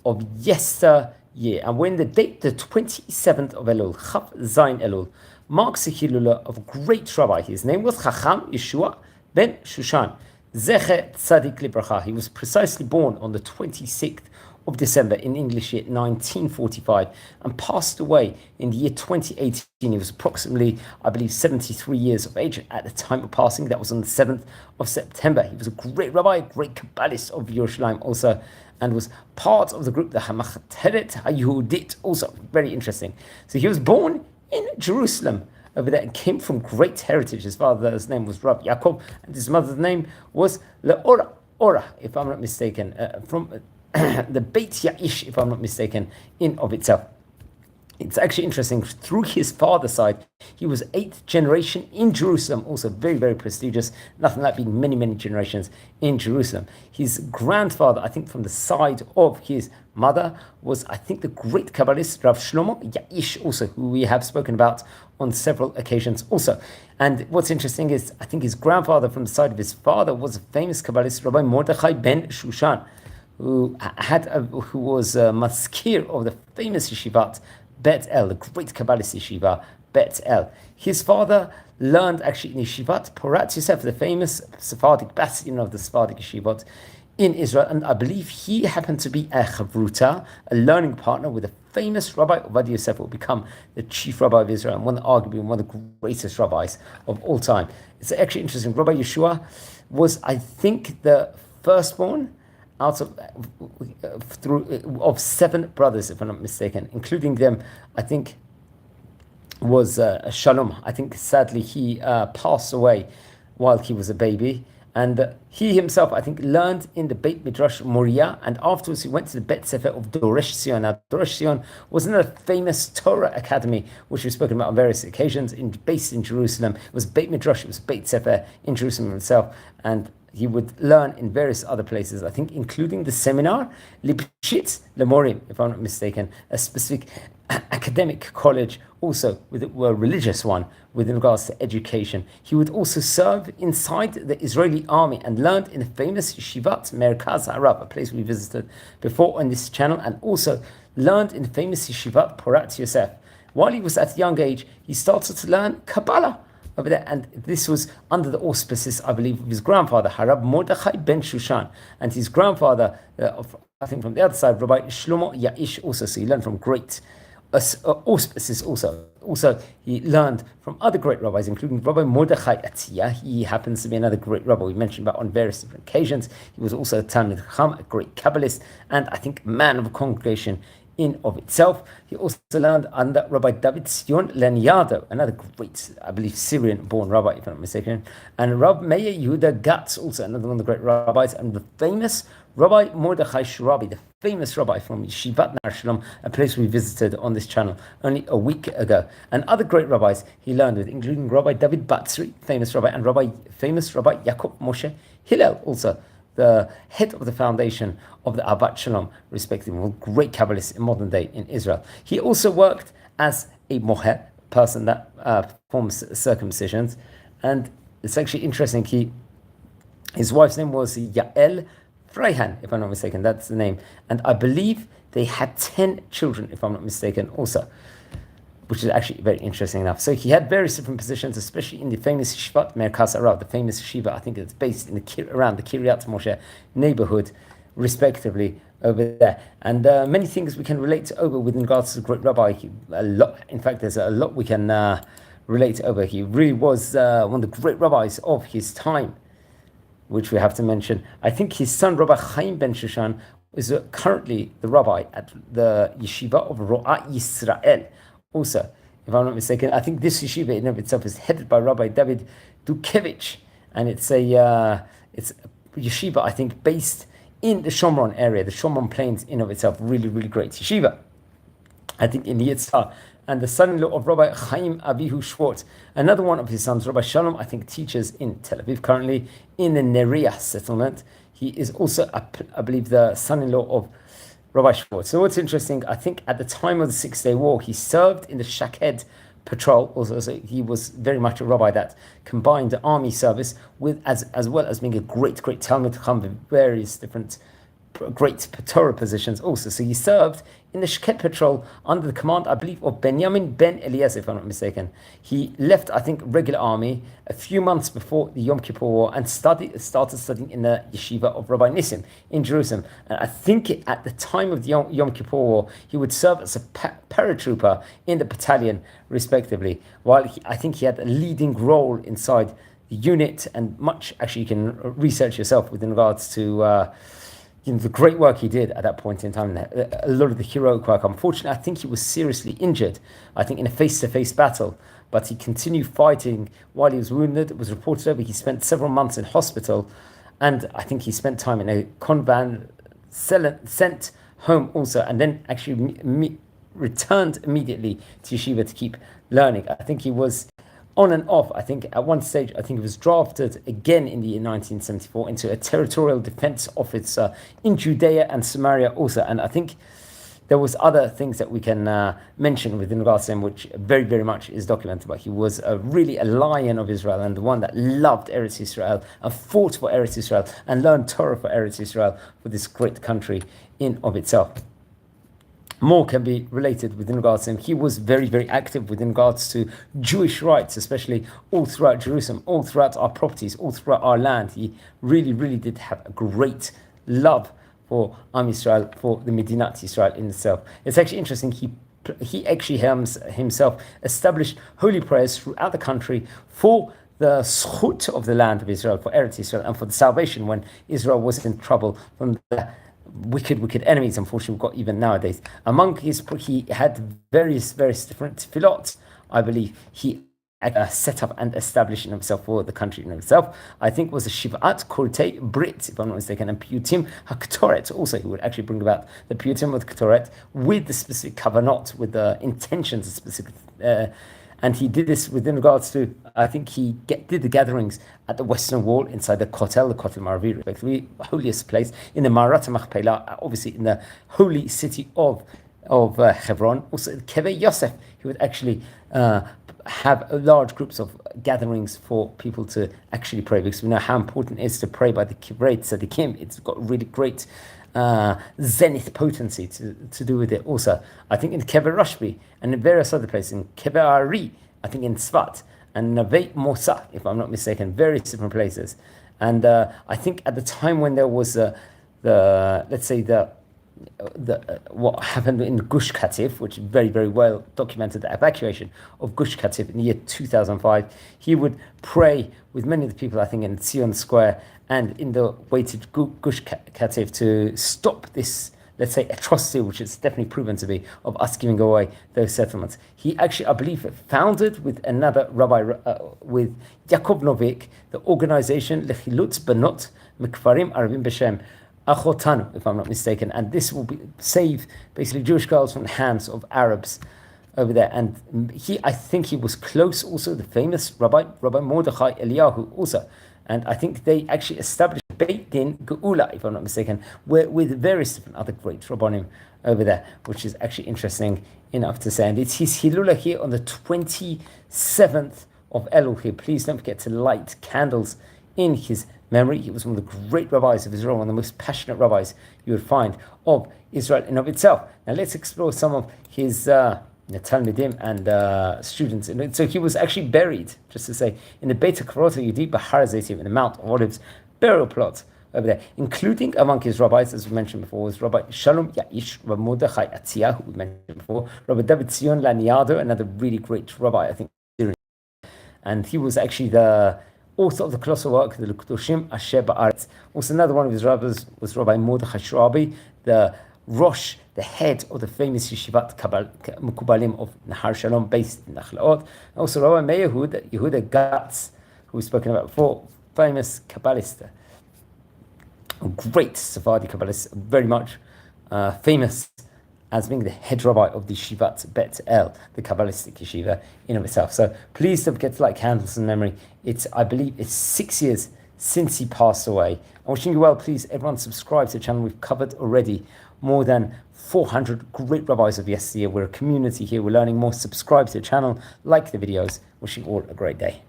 of yesteryear. And when the date, the 27th of Elul, Chav Zayin Elul, marks the Hilula of a great rabbi. His name was Chacham Yeshua Ben-Shoshan. Zecher Tzadik Libracha. He was precisely born on the 26th of December in English year 1945 and passed away in the year 2018. He was approximately, I believe, 73 years of age at the time of passing. That was on the 7th of September. He was a great rabbi, a great Kabbalist of Yerushalmi also, and was part of the group, the המחתרת, היהודית, also very interesting. So he was born in Jerusalem over there and came from great heritage. His father's name was Rabbi Yaakov, and his mother's name was Ora, if I'm not mistaken, from the Beit Ya'ish, if I'm not mistaken, in of itself. It's actually interesting. Through his father's side, he was 8th generation in Jerusalem, also very, very prestigious. Nothing like being many, many generations in Jerusalem. His grandfather, I think from the side of his mother, was, I think, the great Kabbalist, Rav Shlomo Ya'ish, also, who we have spoken about on several occasions also. And what's interesting is, I think his grandfather from the side of his father was a famous Kabbalist, Rabbi Mordechai Ben-Shoshan, who was maskir of the famous yeshivat Bet El, the great Kabbalist yeshiva Bet El. His father learned actually in yeshivat Porat Yosef, the famous Sephardic bastion of the Sephardic yeshivot in Israel, and I believe he happened to be a chavruta, a learning partner with the famous Rabbi Ovadia Yosef, who will become the chief rabbi of Israel and arguably one of the greatest rabbis of all time. It's actually interesting. Rabbi Yeshua was, I think, the firstborn out of 7 brothers, if I'm not mistaken, including them, I think, was Shalom. I think, sadly, he passed away while he was a baby. And he himself, I think, learned in the Beit Midrash Moriah, and afterwards he went to the Bet Sefer of Doresh Sion. Now, Doresh Sion was another famous Torah academy, which we've spoken about on various occasions, based in Jerusalem. It was Beit Midrash, it was Beit Sefer in Jerusalem itself, and he would learn in various other places, I think, including the seminar, Lipshitz Lemorim, if I'm not mistaken, a specific academic college, also with a religious one with regards to education. He would also serve inside the Israeli army and learned in the famous Yeshivat Merkaz Harav, a place we visited before on this channel, and also learned in the famous Yeshivat Porat Yosef. While he was at a young age, he started to learn Kabbalah over there, and this was under the auspices, I believe, of his grandfather, Harab Mordechai Ben-Shoshan, and his grandfather, I think from the other side, Rabbi Shlomo Ya'ish also, so he learned from great auspices also. Also, he learned from other great rabbis, including Rabbi Mordechai Atzia. He happens to be another great rabbi we mentioned about on various different occasions. He was also a Talmid Chacham, a great Kabbalist, and I think a man of a congregation in of itself. He also learned under Rabbi David Sion Leniado, another great, I believe, Syrian-born rabbi, if I'm not mistaken, and Rabbi Meir Yehuda Gatz, also another one of the great rabbis, and the famous Rabbi Mordechai Shirabi, the famous rabbi from Yeshivat Nar Shalom, a place we visited on this channel only a week ago, and other great rabbis he learned with, including Rabbi David Batzri, famous rabbi, and famous Rabbi Yaakov Moshe Hillel, also the head of the foundation of the Ahavat Shalom, respectively, great Kabbalist in modern day in Israel. He also worked as a moher, person that performs circumcisions, and it's actually interesting, his wife's name was Yael Freihan, if I'm not mistaken, that's the name, and I believe they had 10 children, if I'm not mistaken, also, which is actually very interesting enough. So he had various different positions, especially in the famous Yeshivat Merkaz Harav, the famous yeshiva, I think it's based in around the Kiryat Moshe neighborhood, respectively, over there. And many things we can relate to over with regards to the great rabbi. A lot, in fact, there's a lot we can relate to over. He really was one of the great rabbis of his time, which we have to mention. I think his son, Rabbi Chaim Ben-Shoshan, is currently the rabbi at the yeshiva of Ro'ah Yisrael. Also, if I'm not mistaken, I think this yeshiva in of itself is headed by Rabbi David Dukevich, and it's a yeshiva, I think, based in the Shomron area, the Shomron Plains in of itself, really, really great yeshiva, I think, in Yitzhak. And the son-in-law of Rabbi Chaim Avihu Schwartz, another one of his sons, Rabbi Shalom, I think, teaches in Tel Aviv currently in the Neria settlement. He is also, I believe, the son-in-law of Rabbi Schwartz. So what's interesting, I think at the time of the 6-Day War, he served in the Shaked Patrol. Also, so he was very much a rabbi that combined the army service with, as well as being a great Talmid Chacham with various different great Torah positions also. So he served in the Shket Patrol under the command, I believe, of Benjamin ben Eliezer, if I'm not mistaken. He left, I think, regular army a few months before the Yom Kippur War and started studying in the yeshiva of Rabbi Nissim in Jerusalem. And I think at the time of the Yom Kippur War, he would serve as a paratrooper in the battalion, respectively, while I think he had a leading role inside the unit, and much, actually, you can research yourself with regards to the great work he did at that point in time, a lot of the heroic work. Unfortunately, I think he was seriously injured, I think in a face-to-face battle, but he continued fighting while he was wounded. It was reported over he spent several months in hospital, and I think he spent time in a convent, sent home also, and then actually returned immediately to yeshiva to keep learning. I think he was on and off. I think at one stage, I think he was drafted again in the year 1974 into a territorial defense officer in Judea and Samaria also. And I think there was other things that we can mention within regards to him, which very, very much is documented. But he was really a lion of Israel, and the one that loved Eretz Israel and fought for Eretz Israel and learned Torah for Eretz Israel, for this great country in of itself. More can be related within regards to him. He was very, very active within regards to Jewish rights, especially all throughout Jerusalem, all throughout our properties, all throughout our land. He really, really did have a great love for Am Yisrael, for the Medinat Yisrael in itself. It's actually interesting. He actually himself established holy prayers throughout the country for the schut of the land of Israel, for Eretz Israel, and for the salvation when Israel was in trouble from the wicked enemies, unfortunately, we've got even nowadays. Among he had various different tefillot, I believe, he set up and established in himself for the country in itself. I think was a Shivat Kortei Brit, if I'm not mistaken, and Piyutim HaKtoret also, he would actually bring about the Piyutim of the Ktoret with the specific kavanot, with the intentions of specific and he did this within regards to, I think he did the gatherings at the Western Wall inside the Kotel Maravi, respectively, holiest place, in the Marat Machpelah, obviously in the holy city of Hebron. Also, Keve Yosef, he would actually have large groups of gatherings for people to actually pray, because we know how important it is to pray by the Kivrei Tzadikim. It's got really great zenith potency to do with it also. I think in Kever Rashbi and in various other places, in Kever Ari, I think in Tzfat, and Navei Mosa, if I'm not mistaken, various different places. And I think at the time when there was what happened in Gush Katif, which is very, very well documented, the evacuation of Gush Katif in the year 2005, he would pray with many of the people, I think, in Zion Square and in the weighted Gush Katif to stop this, let's say, atrocity, which is definitely proven to be, of us giving away those settlements. He actually, I believe, founded with another rabbi, with Yaakov Novik, the organization Lechilutz Benot Mikvarim Arabim B'Shem Achotanu, if I'm not mistaken, and this will save basically Jewish girls from the hands of Arabs over there. And I think he was close also, the famous Rabbi Mordechai Eliyahu also. And I think they actually established Beit Din Geula, if I'm not mistaken, with various different other great Rabbanim over there, which is actually interesting enough to say. And it's his Hilula here on the 27th of Elul here. Please don't forget to light candles in his memory. He was one of the great rabbis of Israel, one of the most passionate rabbis you would find of Israel in of itself. Now let's explore some of his Talmidim and students. And so he was actually buried, just to say, in the Beit HaKvarot HaYehudit B'Har HaZeitim, in the Mount of Olives burial plot over there, including among his rabbis, as we mentioned before, was Rabbi Shalom Ya'ish, Rabbi Mordechai Atziyah, who we mentioned before, Rabbi David Zion Laniado, another really great rabbi, I think, and he was actually the author of the colossal work, the L'Kedoshim Asher Ba'aretz. Also, another one of his rabbis was Rabbi Mordechai Shrabi, the Rosh, the head of the famous Yeshivat Mukubalim of Nahar Shalom, based in Nachlaot. Also, Rabbi Yehuda Gatz, who we've spoken about before, famous Kabbalist, a great Sephardi Kabbalist, very much famous as being the head rabbi of the Yeshivat Bet El, the Kabbalistic yeshiva in of itself. So please don't forget to light candles in memory. I believe it's 6 years since he passed away. I'm wishing you well. Please, everyone, subscribe to the channel. We've covered already more than 400 great rabbis of yesteryear. We're a community here. We're learning more. Subscribe to the channel, like the videos. Wishing you all a great day.